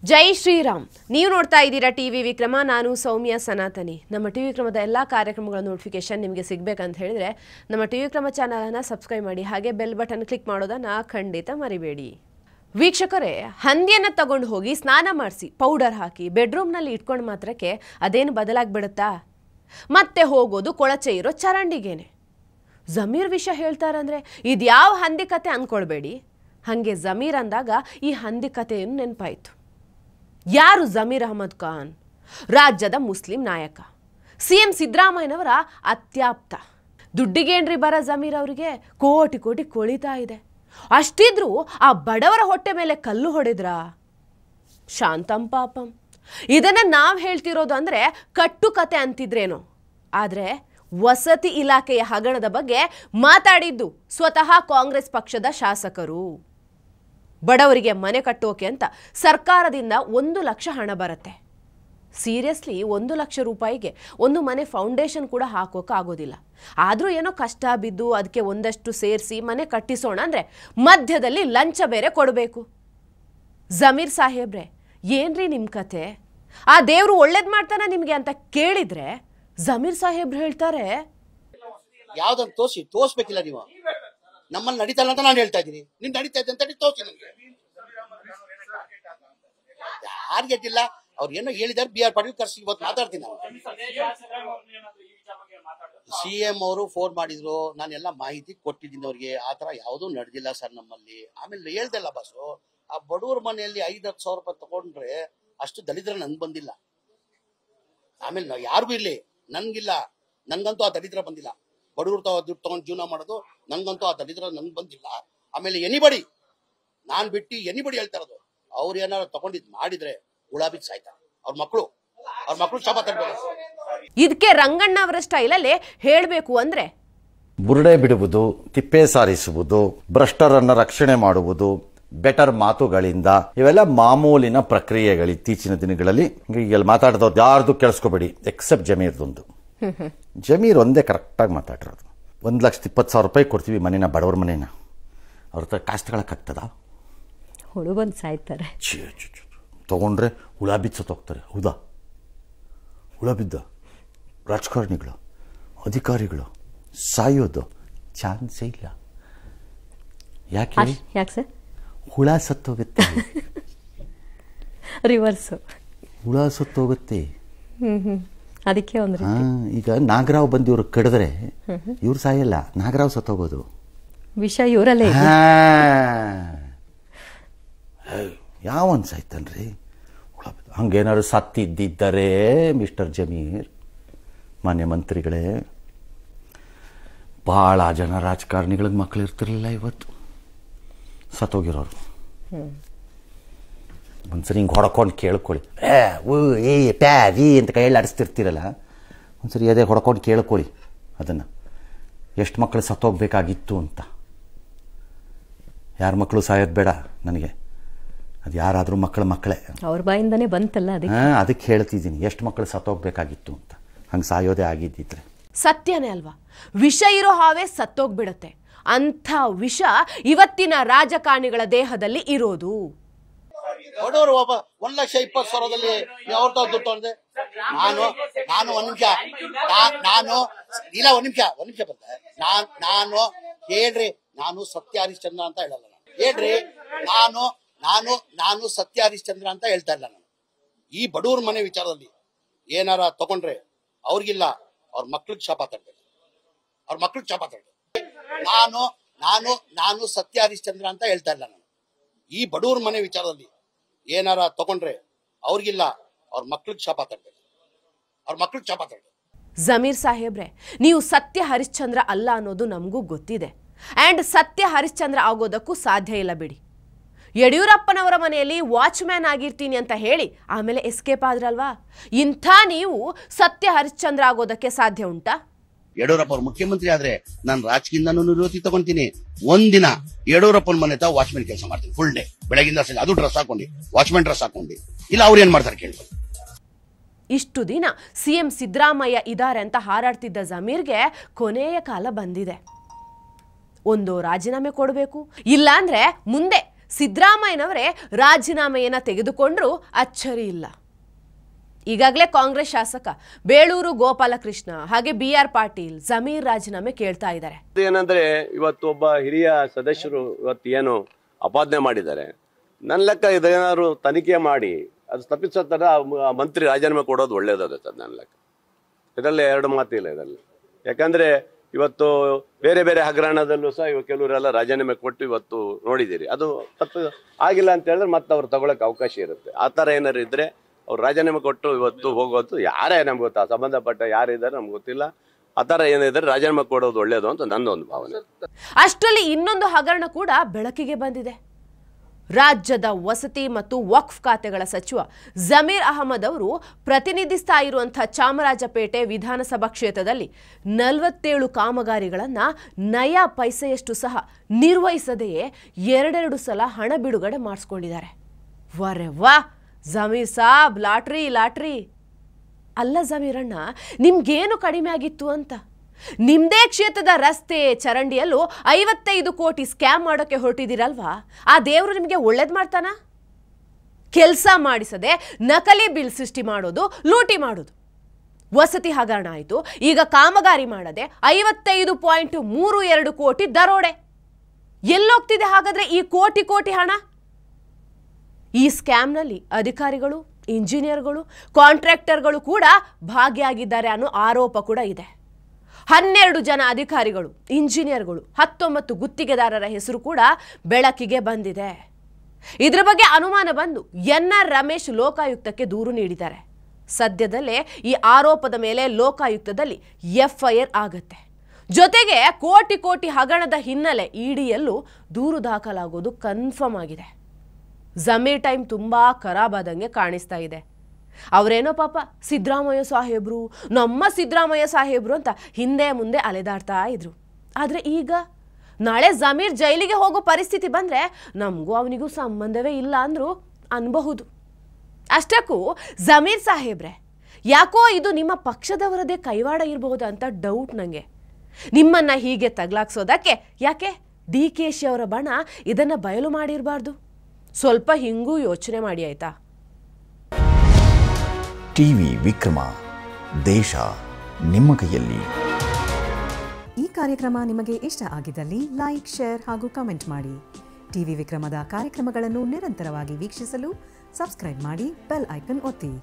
ಜೈ ಶ್ರೀರಾಮ್. ನೀವು ನೋಡ್ತಾ ಇದ್ದೀರಾ ಟಿವಿ ವಿಕ್ರಮ. ನಾನು ಸೌಮ್ಯ ಸನಾತನಿ. ನಮ್ಮ ಟಿವಿ ವಿಕ್ರಮದ ಎಲ್ಲ ಕಾರ್ಯಕ್ರಮಗಳ ನೋಟಿಫಿಕೇಶನ್ ನಿಮಗೆ ಸಿಗಬೇಕಂತ ಹೇಳಿದ್ರೆ ನಮ್ಮ ಟಿವಿ ವಿಕ್ರಮ ಚಾನಲನ್ನು ಸಬ್ಸ್ಕ್ರೈಬ್ ಮಾಡಿ, ಹಾಗೆ ಬೆಲ್ ಬಟನ್ ಕ್ಲಿಕ್ ಮಾಡೋದನ್ನು ಖಂಡಿತ ಮರಿಬೇಡಿ. ವೀಕ್ಷಕರೇ, ಹಂದಿಯನ್ನು ತಗೊಂಡು ಹೋಗಿ ಸ್ನಾನ ಮಾಡಿಸಿ ಪೌಡರ್ ಹಾಕಿ ಬೆಡ್ರೂಮ್ನಲ್ಲಿ ಇಟ್ಕೊಂಡು ಮಾತ್ರಕ್ಕೆ ಅದೇನು ಬದಲಾಗ್ಬಿಡುತ್ತಾ? ಮತ್ತೆ ಹೋಗೋದು ಕೊಳಚೆ ಇರೋ ಚರಂಡಿಗೇನೆ. ಜಮೀರ್ ವಿಷಯ ಹೇಳ್ತಾರಂದ್ರೆ ಇದ್ಯಾವ ಹಂದಿ ಕತೆ ಅಂದ್ಕೊಳ್ಬೇಡಿ. ಹಾಗೆ ಜಮೀರ್ ಅಂದಾಗ ಈ ಹಂದಿ ಕಥೆಯನ್ನು ನೆನಪಾಯಿತು. ಯಾರು ಜಮೀರ್ ಅಹಮದ್ ಖಾನ್? ರಾಜ್ಯದ ಮುಸ್ಲಿಂ ನಾಯಕ, ಸಿಎಂ ಸಿದ್ದರಾಮಯ್ಯನವರ ಅತ್ಯಾಪ್ತ. ದುಡ್ಡಿಗೇನ್ರಿ ಬರ ಜಮೀರ್ ಅವರಿಗೆ ಕೋಟಿ ಕೋಟಿ ಕೊಳಿತಾ ಇದೆ. ಅಷ್ಟಿದ್ರೂ ಆ ಬಡವರ ಹೊಟ್ಟೆ ಮೇಲೆ ಕಲ್ಲು ಹೊಡೆದ್ರಾ? ಶಾಂತಂ ಪಾಪಂ. ಇದನ್ನ ನಾವು ಹೇಳ್ತಿರೋದು ಅಂದ್ರೆ ಕಟ್ಟು ಕತೆ ಅಂತಿದ್ರೇನೋ. ಆದರೆ ವಸತಿ ಇಲಾಖೆಯ ಹಗರಣದ ಬಗ್ಗೆ ಮಾತಾಡಿದ್ದು ಸ್ವತಃ ಕಾಂಗ್ರೆಸ್ ಪಕ್ಷದ ಶಾಸಕರು. ಬಡವರಿಗೆ ಮನೆ ಕಟ್ಟೋಕೆ ಅಂತ ಸರ್ಕಾರದಿಂದ 1 ಲಕ್ಷ ಹಣ ಬರುತ್ತೆ. ಸೀರಿಯಸ್ಲಿ 1 ಲಕ್ಷ ರೂಪಾಯಿಗೆ ಒಂದು ಮನೆ ಫೌಂಡೇಶನ್ ಕೂಡ ಹಾಕೋಕ್ಕಾಗೋದಿಲ್ಲ. ಆದರೂ ಏನೋ ಕಷ್ಟ ಬಿದ್ದು ಅದಕ್ಕೆ ಒಂದಷ್ಟು ಸೇರಿಸಿ ಮನೆ ಕಟ್ಟಿಸೋಣ ಅಂದರೆ ಮಧ್ಯದಲ್ಲಿ ಲಂಚ ಬೇರೆ ಕೊಡಬೇಕು. ಜಮೀರ್ ಸಾಹೇಬ್ರೆ, ಏನ್ರಿ ನಿಮ್ಮ ಕತೆ? ಆ ದೇವರು ಒಳ್ಳೇದು ಮಾಡ್ತಾನ ನಿಮಗೆ ಅಂತ ಕೇಳಿದ್ರೆ ಜಮೀರ್ ಸಾಹೇಬ್ರು ಹೇಳ್ತಾರೆ, ಯಾವ್ದನ್ನು ತೋರಿಸ್ಬೇಕಿಲ್ಲ. ನೀವು ನಮ್ಮಲ್ಲಿ ನಡೀತಲ್ಲ ಅಂತ ನಾನು ಹೇಳ್ತಾ ಇದ್ದೀನಿ. ನೀನ್ ನಡೀತಾ ಇದೆ ಅಂತ ತೋರಿಸಿ ನನಗೆ. ಯಾರಿಗೆ ಗೊತ್ತಿಲ್ಲ, ಅವ್ರು ಏನೋ ಹೇಳಿದಾರೆ. BR ಪಾಟೀಲ್ ಕರ್ಸಿ ಇವತ್ತು ಮಾತಾಡ್ತೀನಿ ನಾನು. CM ಅವರು ಫೋನ್ ಮಾಡಿದ್ರು, ನಾನೆಲ್ಲ ಮಾಹಿತಿ ಕೊಟ್ಟಿದ್ದೀನಿ ಅವ್ರಿಗೆ. ಆತರ ಯಾವ್ದು ನಡೆದಿಲ್ಲ ಸರ್ ನಮ್ಮಲ್ಲಿ. ಆಮೇಲೆ ಹೇಳ್ದಲ್ಲ ಬಸ್ಸು, ಆ ಬಡವ್ರ ಮನೆಯಲ್ಲಿ 5-10 ಸಾವಿರ ರೂಪಾಯಿ ತಗೊಂಡ್ರೆ ಅಷ್ಟು ದಲಿತರ ನನ್ಗೆ ಬಂದಿಲ್ಲ. ಆಮೇಲೆ ನಾವು ಯಾರಿಗೂ ಇರ್ಲಿ, ನನ್ಗಿಲ್ಲ, ನಂಗಂತೂ ಆ ದಲಿತರ ಬಂದಿಲ್ಲ. ಬಡವರು ದುಡ್ಡು ತಗೊಂಡು ಜೀವನ ಮಾಡೋದು, ನಂಗಂತೂ ಆ ದಲಿತರ ನನ್ಗೆ ಬಂದಿಲ್ಲ. ಆಮೇಲೆ ಎನಿಬಡಿ, ನಾನ್ ಬಿಟ್ಟು ಎನಿಬಡಿ ಹೇಳ್ತಾ ಇರೋದು, ಅವ್ರು ಏನಾರು ತಗೊಂಡಿದ್ ಮಾಡಿದ್ರೆ ಹುಳ ಬಿದ್ದು ಸಾಯ್ತಾರೆ. ಅವ್ರ ಮಕ್ಕಳು ಶಾಪ ತರಬೇಕು. ಇದಕ್ಕೆ ರಂಗಣ್ಣ ಅವರ ಸ್ಟೈಲಲ್ಲಿ ಹೇಳಬೇಕು ಅಂದ್ರೆ, ಬುರುಡೆ ಬಿಡುವುದು, ತಿಪ್ಪೆ ಸಾರಿಸುವುದು, ಭ್ರಷ್ಟರನ್ನ ರಕ್ಷಣೆ ಮಾಡುವುದು, ಬೆಟರ್ ಮಾತುಗಳಿಂದ, ಇವೆಲ್ಲ ಮಾಮೂಲಿನ ಪ್ರಕ್ರಿಯೆಗಳು ಇತ್ತೀಚಿನ ದಿನಗಳಲ್ಲಿ. ಈಗ ಮಾತಾಡಿದವ್ರು ಯಾರ್ದು ಕೇಳಿಸ್ಕೋಬೇಡಿ, ಎಕ್ಸೆಪ್ಟ್ ಜಮೀರ್ದೊಂದು. ಜಮೀರ್ ಒಂದೇ ಕರೆಕ್ಟಾಗಿ ಮಾತಾಡಿರೋದು. 1,20,000 ರೂಪಾಯಿ ಕೊಡ್ತೀವಿ ಮನೇನ, ಬಡವ್ರ ಮನೇನ. ಅವ್ರ ಹತ್ರ ಕಾಸು ತಗೊಳಕ್ಕಾಗ್ತದ? ಹುಳು ಬಂದು ಸಾಯ್ತಾರೆ. ತಗೊಂಡ್ರೆ ಹುಳ ಬಿದ್ದು ಸತ್ತೋಗ್ತಾರೆ. ಹೌದಾ? ಹುಳ ಬಿದ್ದ ರಾಜಕಾರಣಿಗಳು, ಅಧಿಕಾರಿಗಳು ಸಾಯೋದು ಚಾನ್ಸೇ ಇಲ್ಲ. ಯಾಕೆ ಸರ್? ಹುಳ ಸತ್ತೋಗುತ್ತೆ. ರಿವರ್ಸು, ಹುಳ ಸತ್ತೋಗುತ್ತೆ. ಅದಕ್ಕೆ ಒಂದು ಈಗ ನಾಗರಾವ್ ಬಂದು ಇವ್ರು ಕಡಿದ್ರೆ ಇವ್ರು ಸಾಯಲ್ಲ, ನಾಗರಾವ್ ಸತ್ತೋಗೋದು. ವಿಷ ಇವರಲ್ಲೇ. ಯಾವನ್ ಸಾಯ್ತನ್ರಿ? ಹಂಗೇನಾದ್ರು ಸತ್ತಿದ್ದರೆ ಮಿಸ್ಟರ್ ಜಮೀರ್, ಮಾನ್ಯ ಮಂತ್ರಿಗಳೇ, ಭಾಳ ಜನ ರಾಜಕಾರಣಿಗಳಿಗೆ ಮಕ್ಕಳು ಇರ್ತಿರ್ಲಿಲ್ಲ ಇವತ್ತು ಸತ್ತೋಗಿರೋರು. ಒಂದ್ಸರಿ ಹಿಂಗೆ ಹೊಡ್ಕೊಂಡು ಕೇಳ್ಕೊಳ್ಳಿ. ಪ್ಯಾರಿ ಅಂತ ಕೈಯಲ್ಲಿ ಆಡಿಸ್ತಿರ್ತೀರಲ್ಲ, ಒಂದ್ಸರಿ ಅದೇ ಹೊಡ್ಕೊಂಡು ಕೇಳ್ಕೊಳ್ಳಿ ಅದನ್ನು, ಎಷ್ಟು ಮಕ್ಕಳು ಸತ್ತೋಗ್ಬೇಕಾಗಿತ್ತು ಅಂತ. ಯಾರ ಮಕ್ಕಳು ಸಾಯೋದು ಬೇಡ ನನಗೆ, ಅದು ಯಾರಾದರೂ ಮಕ್ಕಳೇ ಅವ್ರ ಬಾಯಿಂದನೇ ಬಂತಲ್ಲ, ಅದಕ್ಕೆ ಹೇಳ್ತಿದ್ದೀನಿ, ಎಷ್ಟು ಮಕ್ಕಳು ಸತ್ತೋಗ್ಬೇಕಾಗಿತ್ತು ಅಂತ. ಹಂಗೆ ಸಾಯೋದೇ ಆಗಿದ್ದಿದ್ರೆ ಸತ್ಯನೇ ಅಲ್ವಾ? ವಿಷ ಇರೋ ಹಾವೇ ಸತ್ತೋಗ್ಬಿಡತ್ತೆ. ಅಂಥ ವಿಷ ಇವತ್ತಿನ ರಾಜಕಾರಣಿಗಳ ದೇಹದಲ್ಲಿ ಇರೋದು. ಬಡವರು 1,20,000 ಅವ್ರ ದುಡ್ಡು ತಗೊಂಡೆ. ನಾನು ಒಂದ್ ನಿಮಿಷ ಬರ್ತೆ. ನಾನು ಹೇಳ್ರಿ, ನಾನು ಸತ್ಯ ಹರಿಶ್ಚಂದ್ರ ಅಂತ ಹೇಳಲ್ಲ. ಹೇಳ್ರಿ, ನಾನು ಸತ್ಯ ಹರಿಶ್ಚಂದ್ರ ಅಂತ ಹೇಳ್ತಾ ಇಲ್ಲ ನಾನು. ಈ ಬಡವ್ರ ಮನೆ ವಿಚಾರದಲ್ಲಿ ಏನಾರ ತಗೊಂಡ್ರೆ ಅವ್ರಿಗಿಲ್ಲ, ಅವ್ರ ಮಕ್ಳಿಗೆ ಶಾಪ ತರಬೇಕು. ನಾನು ಸತ್ಯ ಹರಿಶ್ಚಂದ್ರ ಅಂತ ಹೇಳ್ತಾ ಇಲ್ಲ ನಾನು. ಈ ಬಡವ್ರ ಮನೆ ವಿಚಾರದಲ್ಲಿ ಏನಾರ ತಗೊಂಡ್ರೆ ಅವ್ರಿಗಿಲ್ಲ, ಅವ್ರ ಮಕ್ಳಿಗೆ ಶಾಪ ತರಬೇಕು. ಜಮೀರ್ ಸಾಹೇಬ್ರೆ, ನೀವು ಸತ್ಯ ಹರಿಶ್ಚಂದ್ರ ಅಲ್ಲ ಅನ್ನೋದು ನಮಗೂ ಗೊತ್ತಿದೆ. ಆ್ಯಂಡ್ ಸತ್ಯ ಹರಿಶ್ಚಂದ್ರ ಆಗೋದಕ್ಕೂ ಸಾಧ್ಯ ಇಲ್ಲ ಬಿಡಿ. ಯಡಿಯೂರಪ್ಪನವರ ಮನೆಯಲ್ಲಿ ವಾಚ್ಮ್ಯಾನ್ ಆಗಿರ್ತೀನಿ ಅಂತ ಹೇಳಿ ಆಮೇಲೆ ಎಸ್ಕೇಪ್ ಆದ್ರಲ್ವಾ? ಇಂಥ ನೀವು ಸತ್ಯ ಹರಿಶ್ಚಂದ್ರ ಆಗೋದಕ್ಕೆ ಸಾಧ್ಯ ಉಂಟಾ? ಯಡಿಯೂರಪ್ಪ ಅವ್ರು ಮುಖ್ಯಮಂತ್ರಿ ಆದ್ರೆ ನಾನು ರಾಜಕೀಯದಿಂದ ನಿವೃತ್ತಿ ತಗೊಂತೀನಿ. ಒಂದಿನ ಯಡಿಯೂರಪ್ಪನ ಮನೆ ತ ವಾಚ್ಮೆನ್ ಕೆಲಸ ಮಾಡ್ತೀನಿ, ಫುಲ್ ಡೇ, ಬೆಳಗಿಂದ ಅದು ಡ್ರೆಸ್ ಹಾಕೊಂಡು, ವಾಚ್ಮೆನ್ ಡ್ರೆಸ್ ಹಾಕೊಂಡು. ಇಲ್ಲ ಅವ್ರು ಏನ್ ಮಾಡ್ತಾರೆ ಕೇಳಿ. ಇಷ್ಟು ದಿನ ಸಿಎಂ ಸಿದ್ದರಾಮಯ್ಯ ಇದ್ದಾರೆ ಅಂತ ಹಾರಾಡ್ತಿದ್ದ ಜಮೀರ್ಗೆ ಕೊನೆಯ ಕಾಲ ಬಂದಿದೆ. ಒಂದು ರಾಜೀನಾಮೆ ಕೊಡಬೇಕು, ಇಲ್ಲ ಅಂದ್ರೆ ಮುಂದೆ ಸಿದ್ದರಾಮಯ್ಯನವರೇ ರಾಜೀನಾಮೆಯನ್ನ ತೆಗೆದುಕೊಂಡ್ರೂ ಅಚ್ಚರಿ ಇಲ್ಲ. ಈಗಾಗಲೇ ಕಾಂಗ್ರೆಸ್ ಶಾಸಕ ಬೇಳೂರು ಗೋಪಾಲಕೃಷ್ಣ ಹಾಗೆ BR ಪಾಟೀಲ್ ಜಮೀರ್ ರಾಜೀನಾಮೆ ಕೇಳ್ತಾ ಇದ್ದಾರೆ. ಏನಂದ್ರೆ ಇವತ್ತು ಒಬ್ಬ ಹಿರಿಯ ಸದಸ್ಯರು ಇವತ್ತು ಏನು ಅಪಾದನೆ ಮಾಡಿದ್ದಾರೆ, ನನ್ನ ಲೆಕ್ಕ ಇದೇನಾದ್ರು ತನಿಖೆ ಮಾಡಿ ಅದು ತಪ್ಪಿಸೋ ತರ ಮಂತ್ರಿ ರಾಜೀನಾಮೆ ಕೊಡೋದು ಒಳ್ಳೇದಾಗುತ್ತೆ ನನ್ನ ಲೆಕ್ಕ. ಇದರಲ್ಲಿ ಎರಡು ಮಾತಿಲ್ಲ ಇದರಲ್ಲಿ. ಯಾಕಂದ್ರೆ ಇವತ್ತು ಬೇರೆ ಬೇರೆ ಹಗರಣದಲ್ಲೂ ಸಹ ಕೆಲವರೆಲ್ಲ ರಾಜೀನಾಮೆ ಕೊಟ್ಟು ಇವತ್ತು ನೋಡಿದ್ದೀರಿ. ಅದು ತಪ್ಪು ಆಗಿಲ್ಲ ಅಂತ ಹೇಳಿದ್ರೆ ಮತ್ತೆ ಅವ್ರು ತಗೊಳಕ್ ಅವಕಾಶ ಇರುತ್ತೆ. ಆ ಥರ ಏನಾರು ಇದ್ರೆ ಅವ್ರು ರಾಜೀನಾಮೆ ಕೊಟ್ಟು ಇವತ್ತು ಹೋಗೋದು ಯಾರೇ ನಮ್ಗೆ ಗೊತ್ತಾ, ಸಂಬಂಧಪಟ್ಟ ಯಾರಿದ್ದಾರೆ ನಮ್ಗೆ ಗೊತ್ತಿಲ್ಲ. ಆ ಥರ ಏನಿದ್ರೆ ರಾಜೀನಾಮೆ ಕೊಡೋದು ಒಳ್ಳೇದು ಅಂತ ನನ್ನೊಂದು ಭಾವನೆ. ಅಷ್ಟರಲ್ಲಿ ಇನ್ನೊಂದು ಹಗರಣ ಕೂಡ ಬೆಳಕಿಗೆ ಬಂದಿದೆ. ರಾಜ್ಯದ ವಸತಿ ಮತ್ತು ವಕ್ಫ್ ಖಾತೆಗಳ ಸಚಿವ ಜಮೀರ್ ಅಹಮದ್ ಅವರು ಪ್ರತಿನಿಧಿಸ್ತಾ ಇರುವಂತಹ ಚಾಮರಾಜಪೇಟೆ ವಿಧಾನಸಭಾ ಕ್ಷೇತ್ರದಲ್ಲಿ 47 ಕಾಮಗಾರಿಗಳನ್ನು ನಯಾ ಪೈಸೆಯಷ್ಟು ಸಹ ನಿರ್ವಹಿಸದೆಯೇ 2 ಸಲ ಹಣ ಬಿಡುಗಡೆ ಮಾಡಿಸ್ಕೊಂಡಿದ್ದಾರೆ. ವರೆ ವಾ ಜಮೀರ್ ಸಾಬ್, ಲಾಟ್ರಿ. ಅಲ್ಲ ಜಮೀರಣ್ಣ, ನಿಮ್ಗೇನು ಕಡಿಮೆ ಆಗಿತ್ತು ಅಂತ? ನಿಮ್ದೇ ಕ್ಷೇತ್ರದ ರಸ್ತೆ ಚರಂಡಿಯಲ್ಲೂ 55 ಕೋಟಿ ಸ್ಕ್ಯಾಮ್ ಮಾಡೋಕೆ ಹೊರಟಿದ್ದೀರಲ್ವಾ? ಆ ದೇವರು ನಿಮಗೆ ಒಳ್ಳೇದು ಮಾಡ್ತಾನ? ಕೆಲಸ ಮಾಡಿಸದೆ ನಕಲಿ ಬಿಲ್ ಸೃಷ್ಟಿ ಮಾಡೋದು, ಲೂಟಿ ಮಾಡೋದು. ವಸತಿ ಹಗರಣ ಆಯಿತು, ಈಗ ಕಾಮಗಾರಿ ಮಾಡದೆ 55.32 ಕೋಟಿ ದರೋಡೆ. ಎಲ್ಲೋಗ್ತಿದೆ ಹಾಗಾದ್ರೆ ಈ ಕೋಟಿ ಹಣ? ಈ ಸ್ಕ್ಯಾಮ್ನಲ್ಲಿ ಅಧಿಕಾರಿಗಳು, ಇಂಜಿನಿಯರ್ಗಳು, ಕಾಂಟ್ರಾಕ್ಟರ್ಗಳು ಕೂಡ ಭಾಗಿಯಾಗಿದ್ದಾರೆ ಅನ್ನೋ ಆರೋಪ ಕೂಡ ಇದೆ. 12 ಜನ ಅಧಿಕಾರಿಗಳು, ಇಂಜಿನಿಯರ್ಗಳು, 19 ಗುತ್ತಿಗೆದಾರರ ಹೆಸರು ಕೂಡ ಬೆಳಕಿಗೆ ಬಂದಿದೆ. ಇದರ ಬಗ್ಗೆ ಅನುಮಾನ ಬಂದು NR ರಮೇಶ್ ಲೋಕಾಯುಕ್ತಕ್ಕೆ ದೂರು ನೀಡಿದ್ದಾರೆ. ಸದ್ಯದಲ್ಲೇ ಈ ಆರೋಪದ ಮೇಲೆ ಲೋಕಾಯುಕ್ತದಲ್ಲಿ FIR ಆಗತ್ತೆ. ಜೊತೆಗೆ ಕೋಟಿ ಹಗರಣದ ಹಿನ್ನೆಲೆ EDಯಲ್ಲೂ ದೂರು ದಾಖಲಾಗೋದು ಕನ್ಫರ್ಮ್ ಆಗಿದೆ. ಜಮೀರ್ ಟೈಮ್ ತುಂಬಾ ಖರಾಬಾದಂಗೆ ಕಾಣಿಸ್ತಾ ಇದೆ. ಅವರೇನೋ ಪಾಪ ಸಿದ್ದರಾಮಯ್ಯ ಸಾಹೇಬ್ರು, ನಮ್ಮ ಸಿದ್ದರಾಮಯ್ಯ ಸಾಹೇಬ್ರು ಅಂತ ಹಿಂದೆ ಮುಂದೆ ಅಲೆದಾಡ್ತಾ ಇದ್ರು. ಆದರೆ ಈಗ ನಾಳೆ ಜಮೀರ್ ಜೈಲಿಗೆ ಹೋಗೋ ಪರಿಸ್ಥಿತಿ ಬಂದರೆ ನಮಗೂ ಅವನಿಗೂ ಸಂಬಂಧವೇ ಇಲ್ಲ ಅಂದರೂ ಅನ್ಬಹುದು. ಅಷ್ಟಕ್ಕೂ ಜಮೀರ್ ಸಾಹೇಬ್ರೆ, ಯಾಕೋ ಇದು ನಿಮ್ಮ ಪಕ್ಷದವರದೇ ಕೈವಾಡ ಇರಬಹುದು ಅಂತ ಡೌಟ್ ನನಗೆ. ನಿಮ್ಮನ್ನ ಹೀಗೆ ತಗ್ಲಾಕ್ಸೋದಕ್ಕೆ ಯಾಕೆ DKಶಿ ಅವರ ಬಣ ಇದನ್ನು ಬಯಲು ಮಾಡಿರಬಾರ್ದು? ಸ್ವಲ್ಪ ಹಿಂಗೂ ಯೋಚನೆ ಮಾಡಿ ಆಯ್ತಾ? ಟಿವಿ ವಿಕ್ರಮ, ದೇಶ ನಿಮ್ಮ ಕೈಯಲ್ಲಿ. ಈ ಕಾರ್ಯಕ್ರಮ ನಿಮಗೆ ಇಷ್ಟ ಆಗಿದ್ದಲ್ಲಿ ಲೈಕ್, ಶೇರ್ ಹಾಗೂ ಕಮೆಂಟ್ ಮಾಡಿ. ಟಿವಿ ವಿಕ್ರಮದ ಕಾರ್ಯಕ್ರಮಗಳನ್ನು ನಿರಂತರವಾಗಿ ವೀಕ್ಷಿಸಲು ಸಬ್ಸ್ಕ್ರೈಬ್ ಮಾಡಿ, ಬೆಲ್ ಐಕನ್ ಒತ್ತಿ.